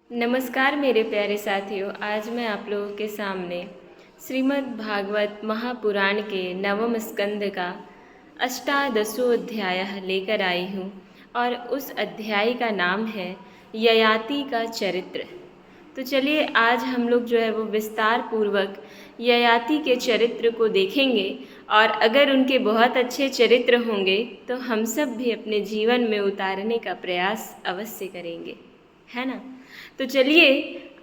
नमस्कार मेरे प्यारे साथियों। आज मैं आप लोगों के सामने श्रीमद् भागवत महापुराण के नवम स्कंद का अष्टादशों अध्याय लेकर आई हूँ और उस अध्याय का नाम है ययाति का चरित्र। तो चलिए आज हम लोग जो है वो विस्तार पूर्वक ययाति के चरित्र को देखेंगे और अगर उनके बहुत अच्छे चरित्र होंगे तो हम सब भी अपने जीवन में उतारने का प्रयास अवश्य करेंगे, है ना। तो चलिए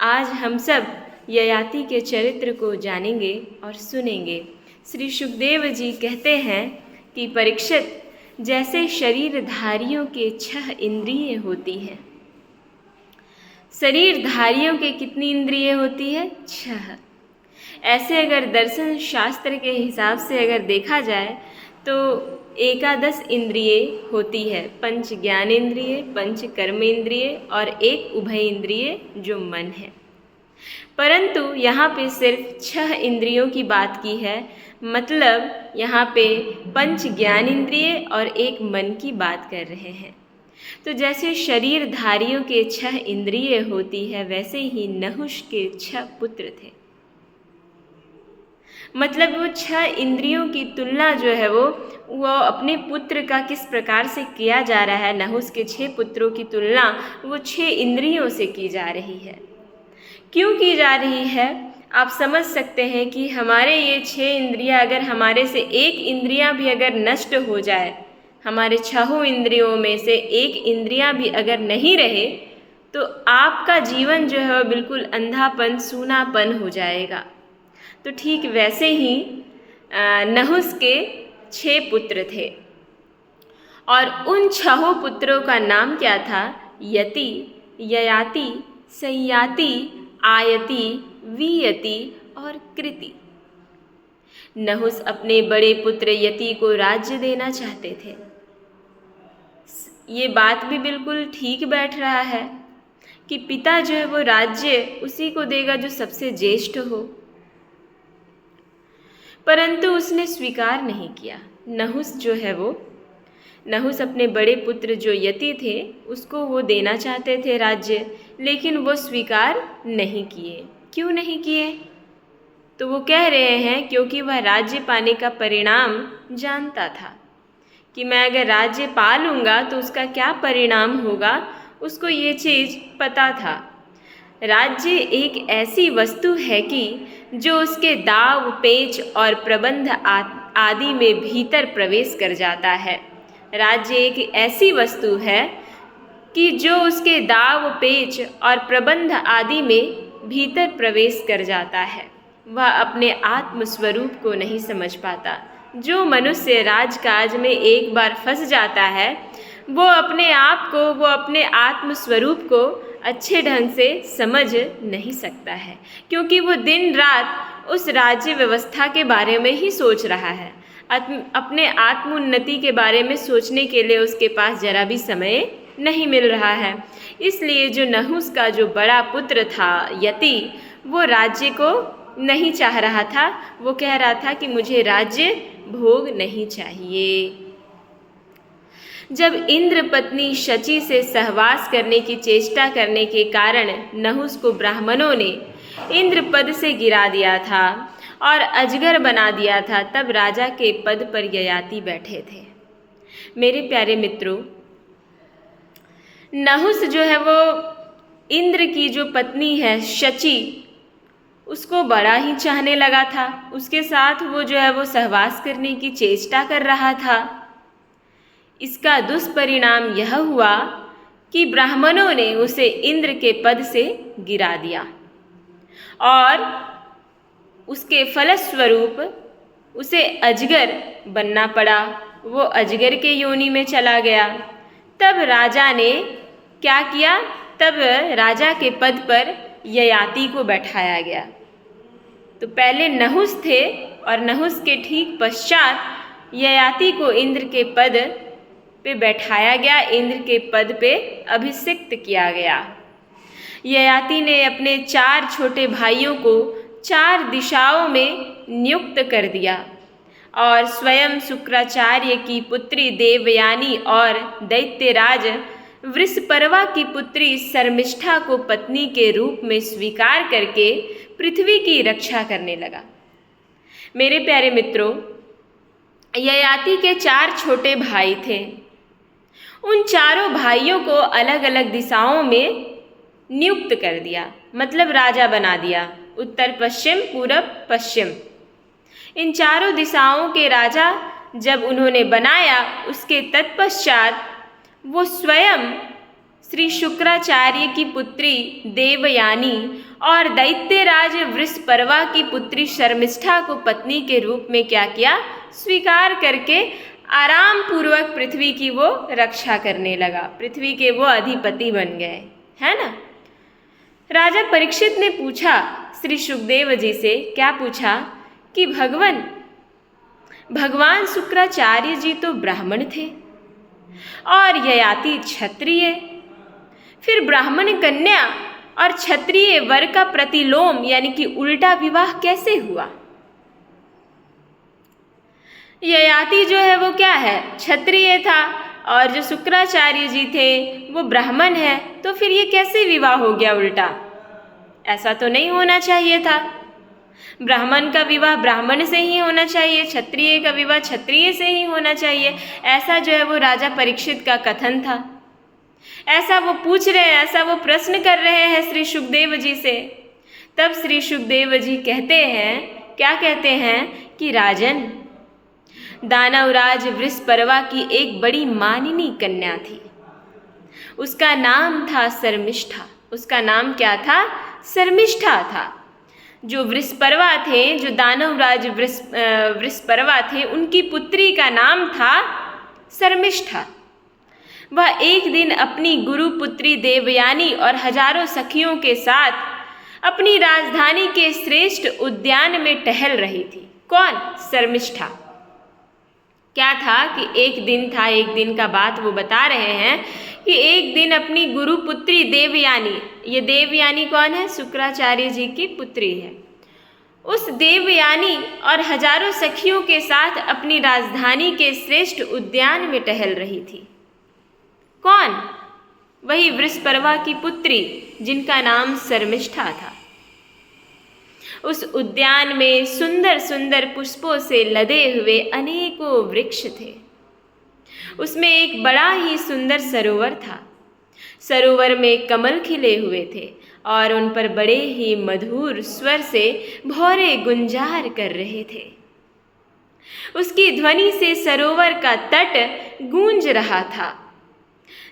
आज हम सब ययाति के चरित्र को जानेंगे और सुनेंगे। श्री सुखदेव जी कहते हैं कि परीक्षित, जैसे शरीरधारियों के 6 इंद्रिय होती हैं। शरीरधारियों के कितनी इंद्रिय होती है? 6। ऐसे अगर दर्शन शास्त्र के हिसाब से अगर देखा जाए तो एकादश इंद्रिय होती है। 5 ज्ञानेंद्रिय, 5 कर्मेंद्रिय और 1 उभय इंद्रिय जो मन है। परंतु यहाँ पे सिर्फ 6 इंद्रियों की बात की है, मतलब यहाँ पे 5 ज्ञानेंद्रिय और 1 मन की बात कर रहे हैं। तो जैसे शरीरधारियों के 6 इंद्रिय होती है, वैसे ही नहुष के 6 पुत्र थे। मतलब वो 6 इंद्रियों की तुलना जो है वो अपने पुत्र का किस प्रकार से किया जा रहा है। नहुष के 6 पुत्रों की तुलना वो 6 इंद्रियों से की जा रही है। क्यों की जा रही है? आप समझ सकते हैं कि हमारे ये 6 इंद्रियां, अगर हमारे से एक इंद्रियां भी अगर नष्ट हो जाए, हमारे 6 इंद्रियों में से एक इंद्रियां भी अगर नहीं रहे तो आपका जीवन जो है वो बिल्कुल अंधापन, सूनापन हो जाएगा। तो ठीक वैसे ही नहुष के 6 पुत्र थे और उन 6 पुत्रों का नाम क्या था? यति, ययाति, संयाति, आयति, वियति और कृति। नहुष अपने बड़े पुत्र यति को राज्य देना चाहते थे। ये बात भी बिल्कुल ठीक बैठ रहा है कि पिता जो है वो राज्य उसी को देगा जो सबसे ज्येष्ठ हो, परंतु उसने स्वीकार नहीं किया। नहुष अपने बड़े पुत्र जो यति थे उसको वो देना चाहते थे राज्य, लेकिन वो स्वीकार नहीं किए। क्यों नहीं किए? तो वो कह रहे हैं क्योंकि वह राज्य पाने का परिणाम जानता था कि मैं अगर राज्य पा लूँगा तो उसका क्या परिणाम होगा, उसको ये चीज़ पता था। राज्य एक ऐसी वस्तु है कि जो उसके दाव, पेच और प्रबंध आदि में भीतर प्रवेश कर जाता है। राज्य एक ऐसी वस्तु है कि जो उसके दाव, पेच और प्रबंध आदि में भीतर प्रवेश कर जाता है। वह अपने आत्म स्वरूप को नहीं समझ पाता। जो मनुष्य राजकाज में एक बार फंस जाता है वो अपने आप को, वो अपने आत्म स्वरूप को अच्छे ढंग से समझ नहीं सकता है, क्योंकि वो दिन रात उस राज्य व्यवस्था के बारे में ही सोच रहा है। अपने आत्मोन्नति के बारे में सोचने के लिए उसके पास जरा भी समय नहीं मिल रहा है। इसलिए जो नहुष का जो बड़ा पुत्र था यति, वो राज्य को नहीं चाह रहा था। वो कह रहा था कि मुझे राज्य भोग नहीं चाहिए। जब इंद्र पत्नी शची से सहवास करने की चेष्टा करने के कारण नहुष को ब्राह्मणों ने इंद्र पद से गिरा दिया था और अजगर बना दिया था, तब राजा के पद पर ययाति बैठे थे। मेरे प्यारे मित्रों, नहुष जो है वो इंद्र की जो पत्नी है शची, उसको बड़ा ही चाहने लगा था। उसके साथ वो जो है वो सहवास करने की चेष्टा कर रहा था। इसका दुष्परिणाम यह हुआ कि ब्राह्मणों ने उसे इंद्र के पद से गिरा दिया और उसके फलस्वरूप उसे अजगर बनना पड़ा। वो अजगर के योनि में चला गया। तब राजा ने क्या किया? तब राजा के पद पर ययाति को बैठाया गया। तो पहले नहुष थे और नहुष के ठीक पश्चात ययाति को इंद्र के पद पे बैठाया गया, इंद्र के पद पे अभिषिक्त किया गया। ययाति ने अपने 4 छोटे भाइयों को 4 दिशाओं में नियुक्त कर दिया और स्वयं शुक्राचार्य की पुत्री देवयानी और दैत्यराज वृषपर्वा की पुत्री शर्मिष्ठा को पत्नी के रूप में स्वीकार करके पृथ्वी की रक्षा करने लगा। मेरे प्यारे मित्रों, ययाति के 4 छोटे भाई थे। उन चारों भाइयों को अलग अलग दिशाओं में नियुक्त कर दिया, मतलब राजा बना दिया, उत्तर पश्चिम पूरब पश्चिम। इन चारों दिशाओं के राजा जब उन्होंने बनाया, उसके तत्पश्चात वो स्वयं श्री शुक्राचार्य की पुत्री देवयानी और दैत्यराज वृषपर्वा की पुत्री शर्मिष्ठा को पत्नी के रूप में क्या किया, स्वीकार करके आराम पूर्वक पृथ्वी की वो रक्षा करने लगा, पृथ्वी के वो अधिपति बन गए, है ना। राजा परीक्षित ने पूछा श्री सुखदेव जी से, क्या पूछा कि भगवान शुक्राचार्य जी तो ब्राह्मण थे और ययाति क्षत्रिय, फिर ब्राह्मण कन्या और क्षत्रिय वर का प्रतिलोम यानी कि उल्टा विवाह कैसे हुआ? ययाति जो है वो क्या है, क्षत्रिय था, और जो शुक्राचार्य जी थे वो ब्राह्मण है, तो फिर ये कैसे विवाह हो गया उल्टा? ऐसा तो नहीं होना चाहिए था। ब्राह्मण का विवाह ब्राह्मण से ही होना चाहिए, क्षत्रिय का विवाह क्षत्रिय से ही होना चाहिए। ऐसा जो है वो राजा परीक्षित का कथन था। ऐसा वो पूछ रहे हैं, ऐसा वो प्रश्न कर रहे हैं श्री सुखदेव जी से। तब श्री सुखदेव जी कहते हैं, क्या कहते हैं कि राजन, दानवराज वृषपर्वा की एक बड़ी मानिनी कन्या थी, उसका नाम था शर्मिष्ठा। उसका नाम क्या था? शर्मिष्ठा था। जो वृषपर्वा थे, जो दानवराज वृषपर्वा थे, उनकी पुत्री का नाम था शर्मिष्ठा। वह एक दिन अपनी गुरु पुत्री देवयानी और हजारों सखियों के साथ अपनी राजधानी के श्रेष्ठ उद्यान में टहल रही थी। कौन? शर्मिष्ठा। क्या था कि एक दिन था, एक दिन का बात वो बता रहे हैं कि एक दिन अपनी गुरु पुत्री देवयानी, ये देवयानी कौन है? शुक्राचार्य जी की पुत्री है। उस देवयानी और हजारों सखियों के साथ अपनी राजधानी के श्रेष्ठ उद्यान में टहल रही थी। कौन? वही वृषपर्वा की पुत्री जिनका नाम शर्मिष्ठा था। उस उद्यान में सुंदर सुंदर पुष्पों से लदे हुए अनेकों वृक्ष थे। उसमें एक बड़ा ही सुंदर सरोवर था। सरोवर में कमल खिले हुए थे और उन पर बड़े ही मधुर स्वर से भौरे गुंजार कर रहे थे। उसकी ध्वनि से सरोवर का तट गूंज रहा था।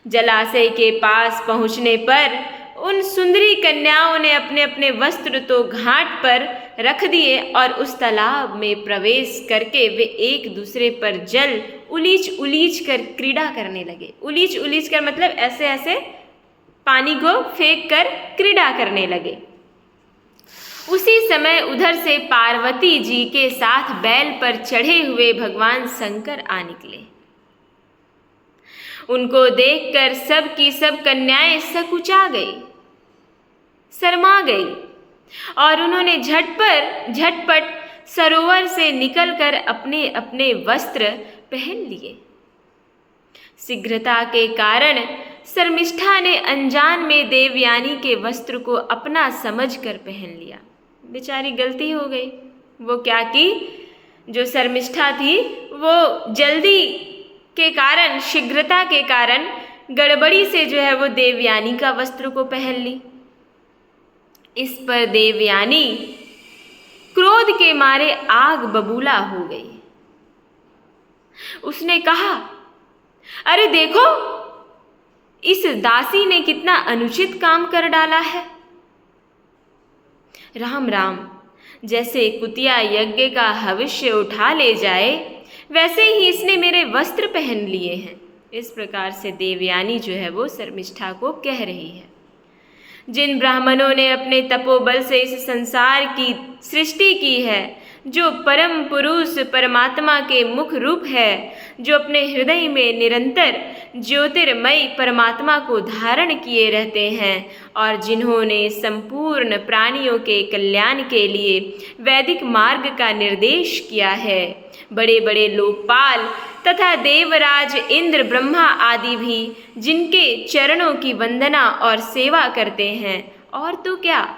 जलाशय के पास पहुंचने पर उन सुंदरी कन्याओं ने अपने अपने वस्त्र तो घाट पर रख दिए और उस तालाब में प्रवेश करके वे एक दूसरे पर जल उलीच उलीच कर क्रीड़ा करने लगे। उलीच उलीच कर मतलब ऐसे ऐसे पानी को फेंक कर क्रीड़ा करने लगे। उसी समय उधर से पार्वती जी के साथ बैल पर चढ़े हुए भगवान शंकर आ निकले। उनको देखकर सब की सब कन्याएं सकुचा गई, शर्मा गई और उन्होंने झटपट सरोवर से निकलकर अपने अपने वस्त्र पहन लिए। शीघ्रता के कारण शर्मिष्ठा ने अनजान में देवयानी के वस्त्र को अपना समझकर पहन लिया। बेचारी गलती हो गई। वो क्या की, जो शर्मिष्ठा थी वो जल्दी के कारण, शीघ्रता के कारण गड़बड़ी से जो है वो देवयानी का वस्त्र को पहन ली। इस पर देवयानी क्रोध के मारे आग बबूला हो गई। उसने कहा, अरे देखो, इस दासी ने कितना अनुचित काम कर डाला है। राम राम, जैसे कुतिया यज्ञ का हविष्य उठा ले जाए वैसे ही इसने मेरे वस्त्र पहन लिए हैं। इस प्रकार से देवयानी जो है वो शर्मिष्ठा को कह रही है। जिन ब्राह्मणों ने अपने तपोबल से इस संसार की सृष्टि की है, जो परम पुरुष परमात्मा के मुख रूप है, जो अपने हृदय में निरंतर ज्योतिर्मयी परमात्मा को धारण किए रहते हैं और जिन्होंने संपूर्ण प्राणियों के कल्याण के लिए वैदिक मार्ग का निर्देश किया है। बड़े बड़े लोकपाल तथा देवराज इंद्र ब्रह्मा आदि भी जिनके चरणों की वंदना और सेवा करते हैं, और तो क्या,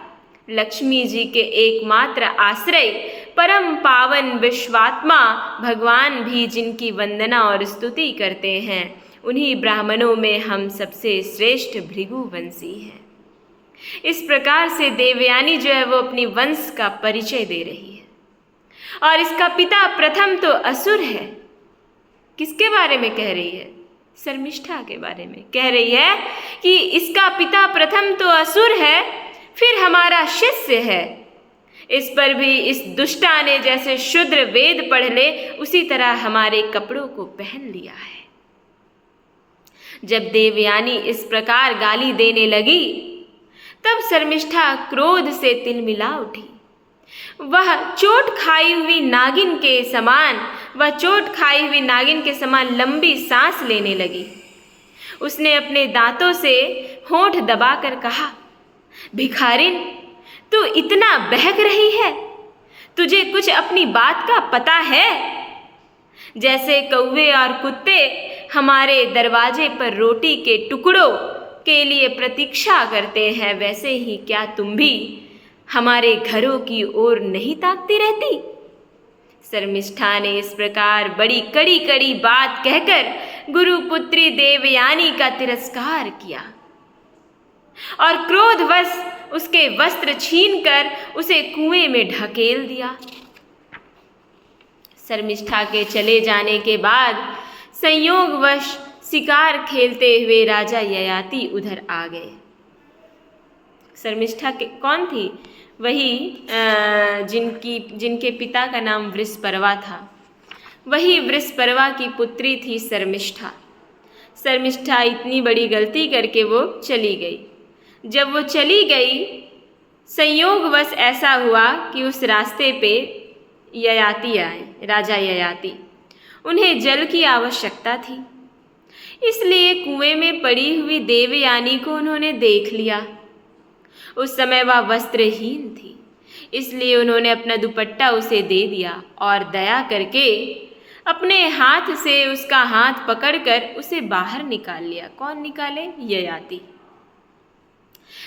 लक्ष्मी जी के एकमात्र आश्रय परम पावन विश्वात्मा भगवान भी जिनकी वंदना और स्तुति करते हैं, उन्हीं ब्राह्मणों में हम सबसे श्रेष्ठ भृगुवंशी हैं। इस प्रकार से देवयानी जो है वो अपनी वंश का परिचय दे रही है। और इसका पिता प्रथम तो असुर है। किसके बारे में कह रही है? शर्मिष्ठा के बारे में कह रही है कि इसका पिता प्रथम तो असुर है, फिर हमारा शिष्य है। इस पर भी इस दुष्टा ने जैसे शूद्र वेद पढ़ ले उसी तरह हमारे कपड़ों को पहन लिया है। जब देवयानी इस प्रकार गाली देने लगी तब शर्मिष्ठा क्रोध से तिलमिला उठी। वह चोट खाई हुई नागिन के समान लंबी सांस लेने लगी। उसने अपने दांतों से होंठ दबाकर कहा, भिखारिन, तू इतना बहक रही है, तुझे कुछ अपनी बात का पता है? जैसे कौवे और कुत्ते हमारे दरवाजे पर रोटी के टुकड़ों के लिए प्रतीक्षा करते हैं, वैसे ही क्या तुम भी हमारे घरों की ओर नहीं ताकती रहती? शर्मिष्ठा ने इस प्रकार बड़ी कड़ी कड़ी बात कहकर गुरुपुत्री देवयानी का तिरस्कार किया और क्रोधवश उसके वस्त्र छीनकर उसे कुएं में ढकेल दिया। शर्मिष्ठा के चले जाने के बाद संयोगवश शिकार खेलते हुए राजा ययाति उधर आ गए। शर्मिष्ठा के कौन थी? वही जिनके पिता का नाम वृषपर्वा था। वही वृषपर्वा की पुत्री थी शर्मिष्ठा। शर्मिष्ठा इतनी बड़ी गलती करके वो चली गई। जब वो चली गई, संयोगवश ऐसा हुआ कि उस रास्ते पे ययाति आए, राजा ययाति। उन्हें जल की आवश्यकता थी, इसलिए कुएं में पड़ी हुई देवयानी को उन्होंने देख लिया। उस समय वह वस्त्रहीन थी, इसलिए उन्होंने अपना दुपट्टा उसे दे दिया और दया करके अपने हाथ से उसका हाथ पकड़कर उसे बाहर निकाल लिया। कौन निकाले? ययाति।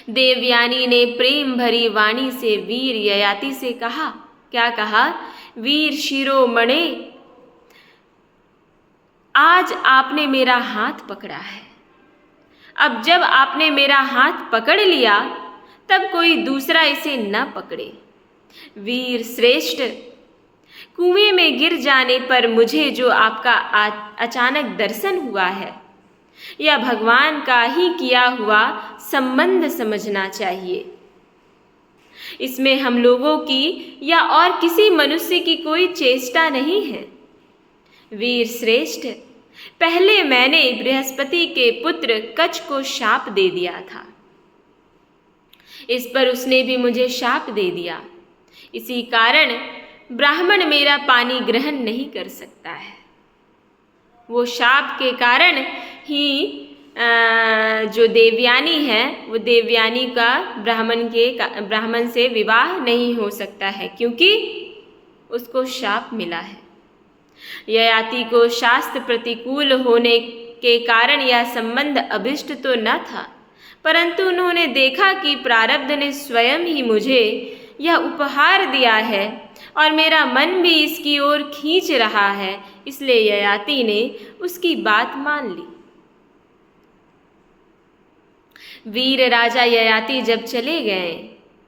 देवयानी ने प्रेम भरी वाणी से वीर ययाति से कहा, क्या कहा? वीर शिरोमणे, आज आपने मेरा हाथ पकड़ा है। अब जब आपने मेरा हाथ पकड़ लिया तब कोई दूसरा इसे न पकड़े। वीर श्रेष्ठ, कुएं में गिर जाने पर मुझे जो आपका अचानक दर्शन हुआ है, यह भगवान का ही किया हुआ संबंध समझना चाहिए। इसमें हम लोगों की या और किसी मनुष्य की कोई चेष्टा नहीं है। वीर श्रेष्ठ, पहले मैंने बृहस्पति के पुत्र कच्छ को शाप दे दिया था, इस पर उसने भी मुझे शाप दे दिया। इसी कारण ब्राह्मण मेरा पानी ग्रहण नहीं कर सकता है। वो शाप के कारण ही जो देवयानी है, वो देवयानी का ब्राह्मण से विवाह नहीं हो सकता है, क्योंकि उसको शाप मिला है। ययाति को शास्त्र प्रतिकूल होने के कारण यह संबंध अभिष्ट तो न था, परंतु उन्होंने देखा कि प्रारब्ध ने स्वयं ही मुझे यह उपहार दिया है और मेरा मन भी इसकी ओर खींच रहा है, इसलिए ययाति ने उसकी बात मान ली। वीर राजा ययाति जब चले गए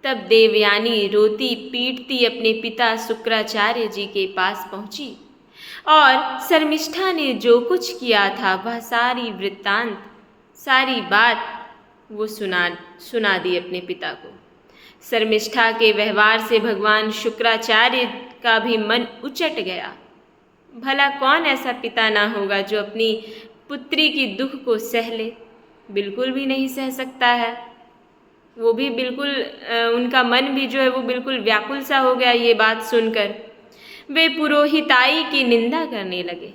तब देवयानी रोती पीटती अपने पिता शुक्राचार्य जी के पास पहुंची और शर्मिष्ठा ने जो कुछ किया था वह सारी वृत्तांत, सारी बात वो सुना दी अपने पिता को। शर्मिष्ठा के व्यवहार से भगवान शुक्राचार्य का भी मन उचट गया। भला कौन ऐसा पिता ना होगा जो अपनी पुत्री की दुख को सह ले? बिल्कुल भी नहीं सह सकता है। वो भी बिल्कुल उनका मन भी जो है वो बिल्कुल व्याकुल सा हो गया ये बात सुनकर। वे पुरोहिताई की निंदा करने लगे।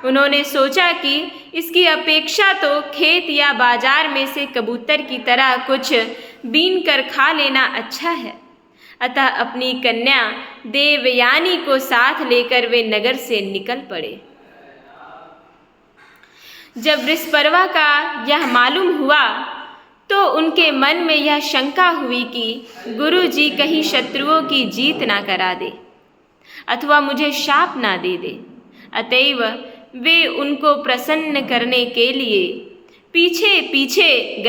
उन्होंने सोचा कि इसकी अपेक्षा तो खेत या बाजार में से कबूतर की तरह कुछ बीन कर खा लेना अच्छा है। अतः अपनी कन्या देवयानी को साथ लेकर वे नगर से निकल पड़े। जब वृषपर्वा का यह मालूम हुआ तो उनके मन में यह शंका हुई कि गुरुजी कहीं शत्रुओं की जीत ना करा दे अथवा मुझे शाप ना दे दे। अतएव वे उनको प्रसन्न करने के लिए पीछे पीछे गए